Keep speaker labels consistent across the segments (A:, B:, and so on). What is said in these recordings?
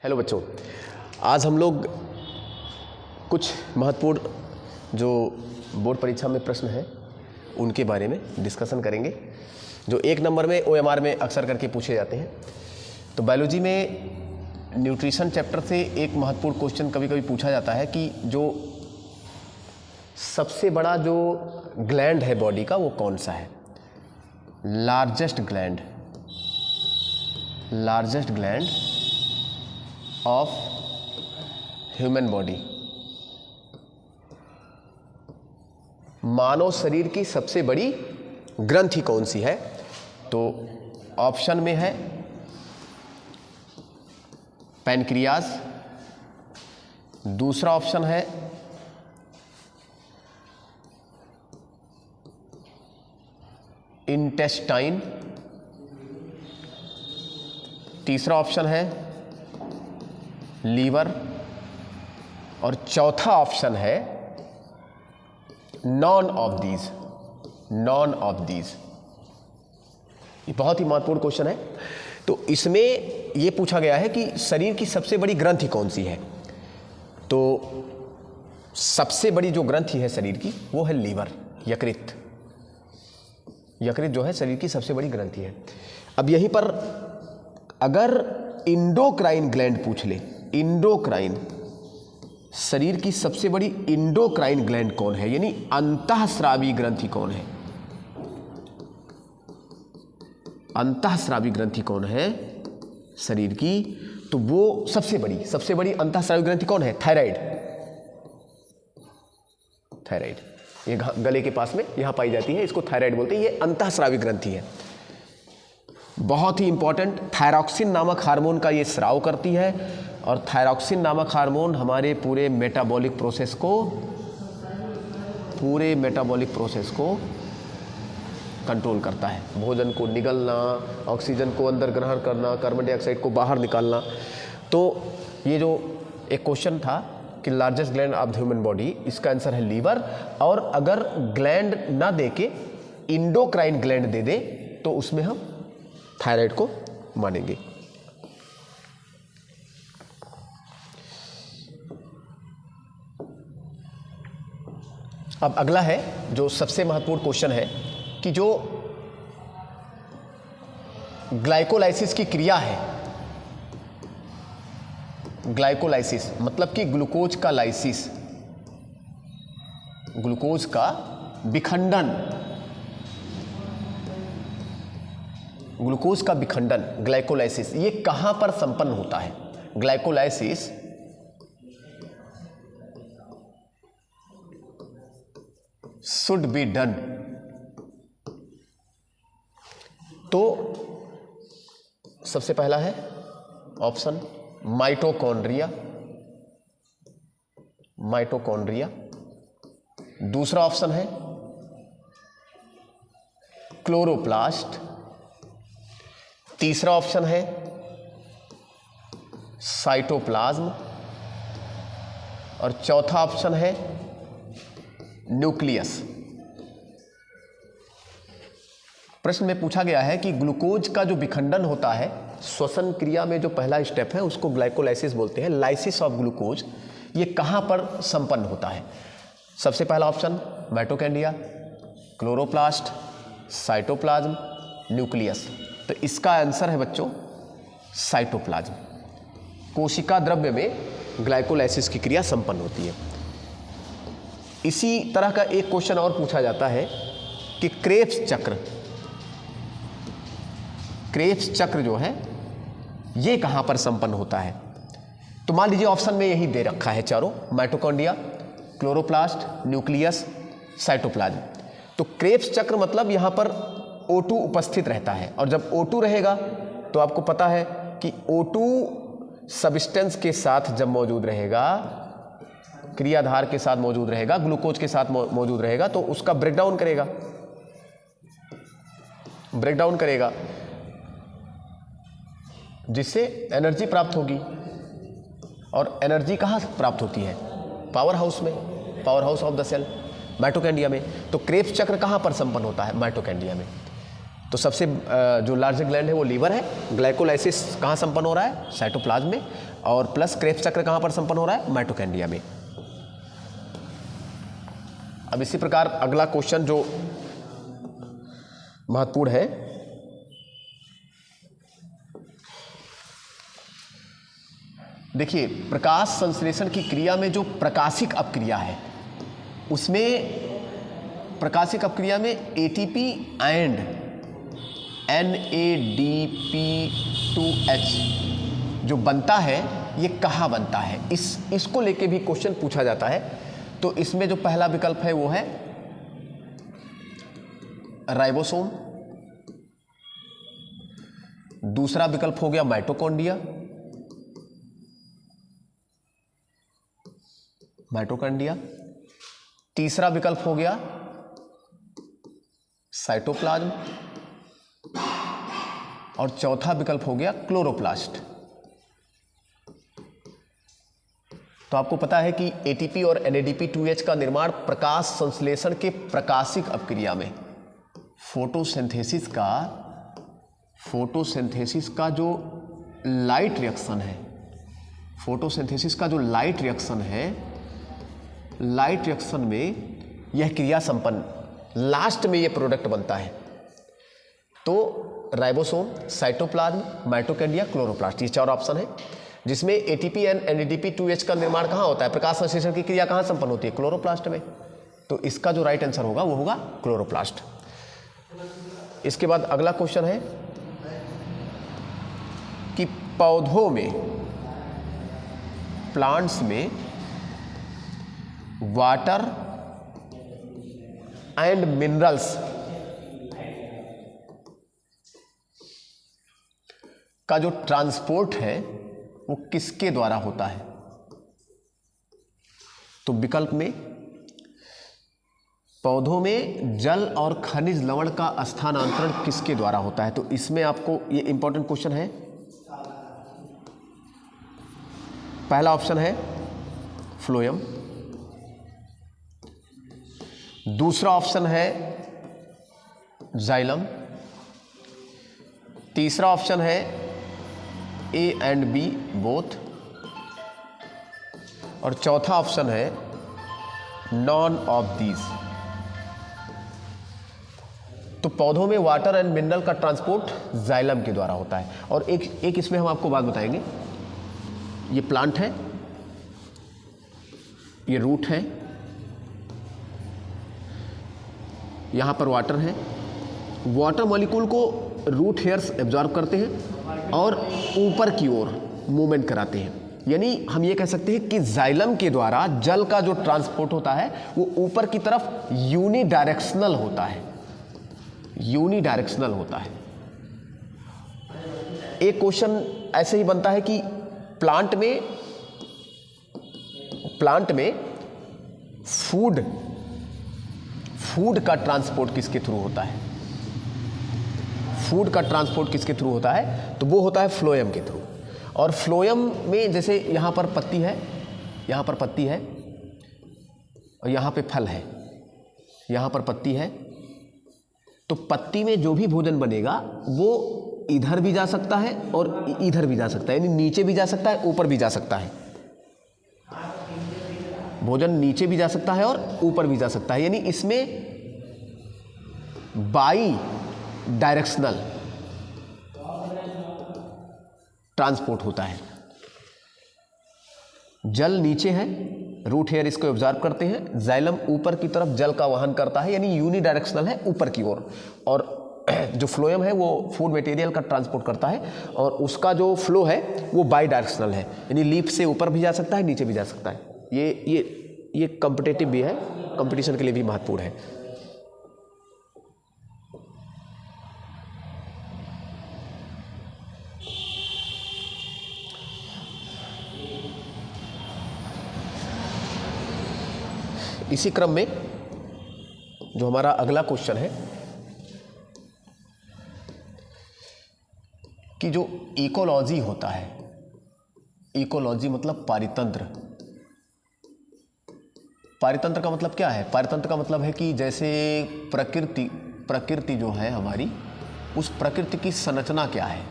A: Hello बच्चों, आज हम लोग कुछ महत्वपूर्ण जो बोर्ड परीक्षा में प्रश्न हैं उनके बारे में डिस्कशन करेंगे, जो एक नंबर में OMR में अक्सर करके पूछे जाते हैं। तो बायोलॉजी में न्यूट्रिशन चैप्टर से एक महत्वपूर्ण क्वेश्चन कभी कभी पूछा जाता है कि जो सबसे बड़ा जो ग्लैंड है बॉडी का वो कौन सा है। Largest gland of human body, मानव शरीर की सबसे बड़ी ग्रंथि कौन सी है? तो ऑप्शन में है पैनक्रियाज, दूसरा ऑप्शन है इंटेस्टाइन, तीसरा ऑप्शन है लीवर और चौथा ऑप्शन है नॉन ऑफ दीज। ये बहुत ही महत्वपूर्ण क्वेश्चन है। तो इसमें यह पूछा गया है कि शरीर की सबसे बड़ी ग्रंथि कौन सी है। तो सबसे बड़ी जो ग्रंथि है शरीर की वो है लीवर, यकृत जो है शरीर की सबसे बड़ी ग्रंथि है। अब यहीं पर अगर इंडोक्राइन ग्लैंड पूछ ले, इंडोक्राइन, शरीर की सबसे बड़ी इंडोक्राइन ग्लैंड कौन है, यानी अंतःस्रावी ग्रंथि कौन है, अंतःस्रावी ग्रंथि कौन है शरीर की, तो वो सबसे बड़ी अंतःस्रावी ग्रंथि कौन है? थायराइड। ये गले के पास में यहां पाई जाती है, इसको थायराइड बोलते हैं। ये अंतःस्रावी ग्रंथि है, बहुत ही इंपॉर्टेंट। थायरॉक्सिन नामक हार्मोन का ये स्राव करती है और थायरॉक्सिन नामक हार्मोन हमारे पूरे मेटाबॉलिक प्रोसेस को कंट्रोल करता है। भोजन को निगलना, ऑक्सीजन को अंदर ग्रहण करना, कार्बन डाइऑक्साइड को बाहर निकालना। तो ये जो एक क्वेश्चन था कि largest gland of the human body, इसका आंसर है लीवर। और अगर ग्लैंड ना दे के इंडोक्राइन ग्लैंड दे दे तो उसमें हम थायराइड को मानेंगे। अब अगला है जो सबसे महत्वपूर्ण क्वेश्चन है कि जो ग्लाइकोलाइसिस की क्रिया है, ग्लाइकोलाइसिस मतलब कि ग्लूकोज का विखंडन, ग्लाइकोलाइसिस, ये कहां पर संपन्न होता है? Glycolysis should be done. तो सबसे पहला है ऑप्शन माइटोकॉन्ड्रिया, दूसरा ऑप्शन है क्लोरोप्लास्ट, तीसरा ऑप्शन है साइटोप्लाज्म और चौथा ऑप्शन है न्यूक्लियस। प्रश्न में पूछा गया है कि ग्लूकोज का जो विखंडन होता है श्वसन क्रिया में, जो पहला स्टेप है उसको ग्लाइकोलाइसिस बोलते हैं, लाइसिस ऑफ ग्लूकोज, ये कहां पर संपन्न होता है? सबसे पहला option mitochondria, chloroplast, cytoplasm, nucleus. तो इसका आंसर है बच्चों साइटोप्लाज्म। कोशिका द्रव्य में ग्लाइकोलाइसिस की क्रिया संपन्न होती है। इसी तरह का एक क्वेश्चन और पूछा जाता है कि क्रेब्स चक्र जो है ये कहां पर संपन्न होता है? तो मान लीजिए ऑप्शन में यही दे रखा है चारों, माइटोकॉन्ड्रिया, क्लोरोप्लास्ट, न्यूक्लियस, साइटोप्लाज्म। तो क्रेब्स चक्र मतलब यहां पर O2 उपस्थित रहता है, और जब O2 रहेगा तो आपको पता है कि O2 सब्सटेंस के साथ जब मौजूद रहेगा, क्रियाधार के साथ मौजूद रहेगा, ग्लूकोज के साथ मौजूद रहेगा, तो उसका ब्रेकडाउन करेगा जिससे एनर्जी प्राप्त होगी। और एनर्जी कहाँ प्राप्त होती है? Power house of the cell, mitochondria में। तो क्रेब्स चक्र कहाँ पर संपन्न होता है? माइटोकॉन्ड्रिया में। तो सबसे जो लार्ज ग्लैंड है वो लीवर है। ग्लाइकोलाइसिस कहाँ संपन्न हो रहा है? साइटोप्लाज्म में। और प्लस क्रेब्स चक्र कहाँ पर संपन्न हो रहा है? माइटोकॉन्ड्रिया में। अब इसी प्रकार अगला क्वेश्चन जो महत्वपूर्ण है, देखिए प्रकाश संश्लेषण की क्रिया में जो प्रकाशिक अपक्रिया है उसमें प्रकाशिक अपक्रिया में एटीपी एंड NADP2H जो बनता है ये कहाँ बनता है, इसको लेके भी क्वेश्चन पूछा जाता है। तो इसमें जो पहला विकल्प है वो है राइबोसोम, दूसरा विकल्प हो गया माइटोकॉन्ड्रिया, तीसरा विकल्प हो गया साइटोप्लाज्म और चौथा विकल्प हो गया क्लोरोप्लास्ट। तो आपको पता है कि एटीपी और NADP2H का निर्माण प्रकाश संश्लेषण के प्रकाशिक अपक्रिया में फोटोसिंथेसिस का जो लाइट रिएक्शन है, फोटोसिंथेसिस का जो लाइट रिएक्शन है, लाइट रिएक्शन में यह क्रिया संपन्न, लास्ट में यह प्रोडक्ट बनता है। तो राइबोसोम, साइटोप्लाज्म, माइटोकॉन्ड्रिया, क्लोरोप्लास्ट, ये 4 ऑप्शन है जिसमें एटीपी एंड NADP2H का निर्माण कहाँ होता है, प्रकाश संश्लेषण की क्रिया कहाँ संपन्न होती है? क्लोरोप्लास्ट में। तो इसका जो राइट आंसर होगा वो होगा क्लोरोप्लास्ट। इसके बाद अगला क्वेश्चन है कि पौधों में, प्लांट्स में वाटर एंड मिनरल्स का जो ट्रांसपोर्ट है वो किसके द्वारा होता है? तो विकल्प में पौधों में जल और खनिज लवण का स्थानांतरण किसके द्वारा होता है? तो इसमें आपको ये इंपॉर्टेंट क्वेश्चन है। पहला ऑप्शन है फ्लोएम, दूसरा ऑप्शन है जाइलम, तीसरा ऑप्शन है A and B बोथ, और चौथा ऑप्शन है नॉन ऑफ दीज। तो पौधों में वाटर एंड मिनरल का ट्रांसपोर्ट जाइलम के द्वारा होता है। और एक इसमें हम आपको बात बताएंगे, ये प्लांट है, ये रूट है, यहां पर वाटर है, वाटर मॉलिक्यूल को रूट हेयर्स एब्जॉर्ब करते हैं और ऊपर की ओर मूवमेंट कराते हैं। यानी हम ये कह सकते हैं कि जाइलम के द्वारा जल का जो ट्रांसपोर्ट होता है वो ऊपर की तरफ यूनिडायरेक्शनल होता है, यूनिडायरेक्शनल होता है। एक क्वेश्चन ऐसे ही बनता है कि प्लांट में फूड का ट्रांसपोर्ट किसके थ्रू होता है? फूड का ट्रांसपोर्ट किसके थ्रू होता है? तो वो होता है फ्लोएम के थ्रू। और फ्लोएम में जैसे यहाँ पर पत्ती है, यहाँ पर पत्ती है और यहाँ पे फल है, यहाँ पर पत्ती है, तो पत्ती में जो भी भोजन बनेगा वो इधर भी जा सकता है और इधर भी जा सकता है, यानी नीचे भी जा सकता है, ऊपर भी जा सकता है। भोजन नीचे भी जा सकता है और ऊपर भी जा सकता है, यानी इसमें बाई डायरेक्शनल ट्रांसपोर्ट होता है। जल नीचे है, रूट हेयर इसको ऑब्जर्व करते हैं, जाइलम ऊपर की तरफ जल का वहन करता है, यानी यूनिडायरेक्शनल है ऊपर की ओर। और जो फ्लोएम है वो फूड मटेरियल का ट्रांसपोर्ट करता है और उसका जो फ्लो है वो बाई डायरेक्शनल है, यानी लीफ से ऊपर भी जा सकता है, नीचे भी जा सकता है। ये कॉम्पिटिटिव भी है, कंपटीशन के लिए भी महत्वपूर्ण है। इसी क्रम में जो हमारा अगला क्वेश्चन है कि जो इकोलॉजी होता है, इकोलॉजी मतलब पारितंत्र। पारितंत्र का मतलब क्या है? पारितंत्र का मतलब है कि जैसे प्रकृति जो है हमारी, उस प्रकृति की संरचना क्या है,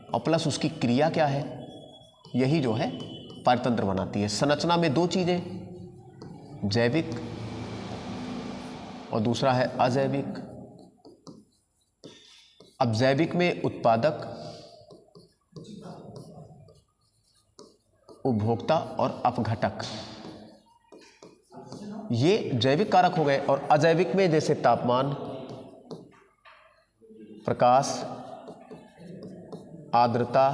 A: और प्लस उसकी क्रिया क्या है, यही जो है पारतंत्र बनाती है। संरचना में दो चीज़ें, जैविक और दूसरा है अजैविक। अब जैविक में उत्पादक, उपभोक्ता और अपघटक, ये जैविक कारक हो गए। और अजैविक में जैसे तापमान, प्रकाश, आर्द्रता,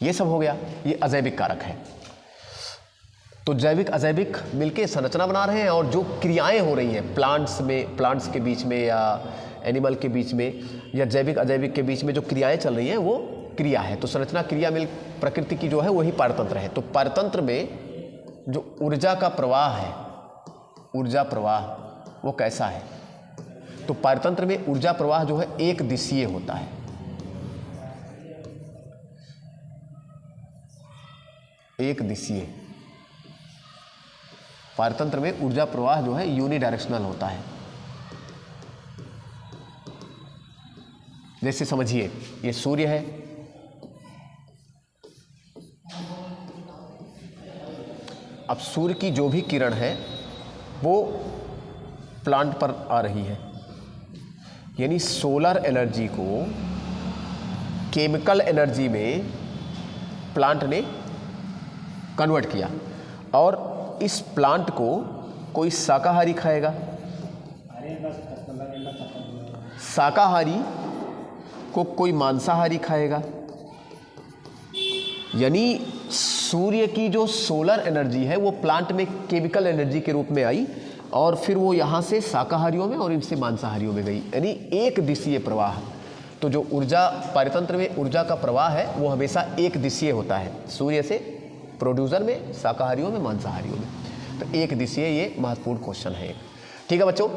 A: ये सब हो गया, ये अजैविक कारक है। तो जैविक अजैविक मिलके संरचना बना रहे हैं, और जो क्रियाएं हो रही हैं प्लांट्स के बीच में या एनिमल के बीच में या जैविक अजैविक के बीच में जो क्रियाएं चल रही हैं वो क्रिया है। तो संरचना क्रिया मिल प्रकृति की जो है वही पारतंत्र है। तो पारतंत्र में जो ऊर्जा का प्रवाह है, ऊर्जा प्रवाह वो कैसा है, तो पारतंत्र में ऊर्जा प्रवाह जो है एक दिशीय होता है। एक दिशीय पारतंत्र में ऊर्जा प्रवाह जो है यूनिडायरेक्शनल होता है। जैसे समझिए ये सूर्य है, अब सूर्य की जो भी किरण है वो प्लांट पर आ रही है, यानी सोलर एनर्जी को केमिकल एनर्जी में प्लांट ने कन्वर्ट किया, और इस प्लांट को कोई शाकाहारी खाएगा, शाकाहारी को कोई मांसाहारी खाएगा, यानी सूर्य की जो सोलर एनर्जी है वो प्लांट में केमिकल एनर्जी के रूप में आई, और फिर वो यहाँ से शाकाहारियों में और इनसे मांसाहारियों में गई, यानी एक दिशीय प्रवाह। तो जो ऊर्जा पारतंत्र में ऊर्जा का प्रवाह है वो हमेशा एक दिशीय होता है, सूर्य से प्रोड्यूसर में, शाकाहारियों में, मांसाहारियों में। तो एक दिशीय ये महत्वपूर्ण क्वेश्चन है। ठीक है बच्चों,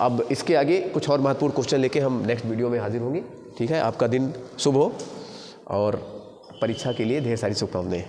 A: अब इसके आगे कुछ और महत्वपूर्ण क्वेश्चन लेके हम नेक्स्ट वीडियो में हाजिर होंगे। ठीक है, आपका दिन शुभ हो और परीक्षा के लिए ढेर सारी शुभकामनाएं।